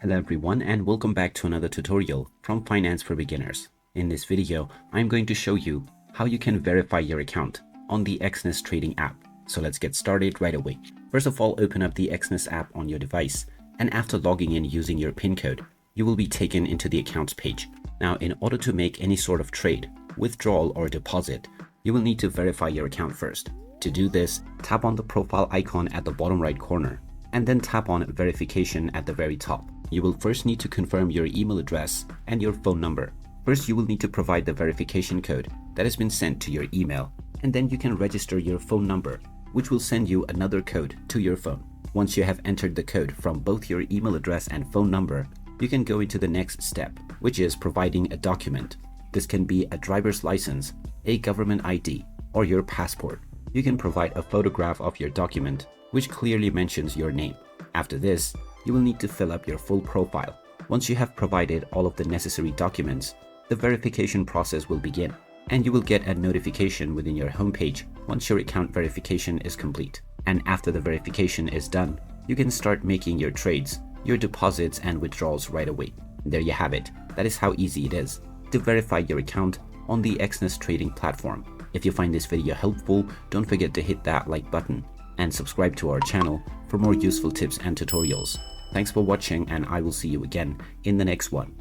Hello everyone and welcome back to another tutorial from Finance for Beginners. In this video, I'm going to show you how you can verify your account on the Exness Trading App. So let's get started right away. First of all, open up the Exness app on your device, and after logging in using your PIN code, you will be taken into the accounts page. Now, in order to make any sort of trade, withdrawal or deposit, you will need to verify your account first. To do this, tap on the profile icon at the bottom right corner, and then tap on verification at the very top. You will first need to confirm your email address and your phone number. First, you will need to provide the verification code that has been sent to your email, and then you can register your phone number, which will send you another code to your phone. Once you have entered the code from both your email address and phone number, you can go into the next step, which is providing a document. This can be a driver's license, a government ID, or your passport. You can provide a photograph of your document, which clearly mentions your name. After this, you will need to fill up your full profile. Once you have provided all of the necessary documents, the verification process will begin, and you will get a notification within your homepage once your account verification is complete. And after the verification is done, you can start making your trades, your deposits and withdrawals right away. There you have it. That is how easy it is to verify your account on the Exness trading platform. If you find this video helpful, don't forget to hit that like button and subscribe to our channel for more useful tips and tutorials. Thanks for watching, and I will see you again in the next one.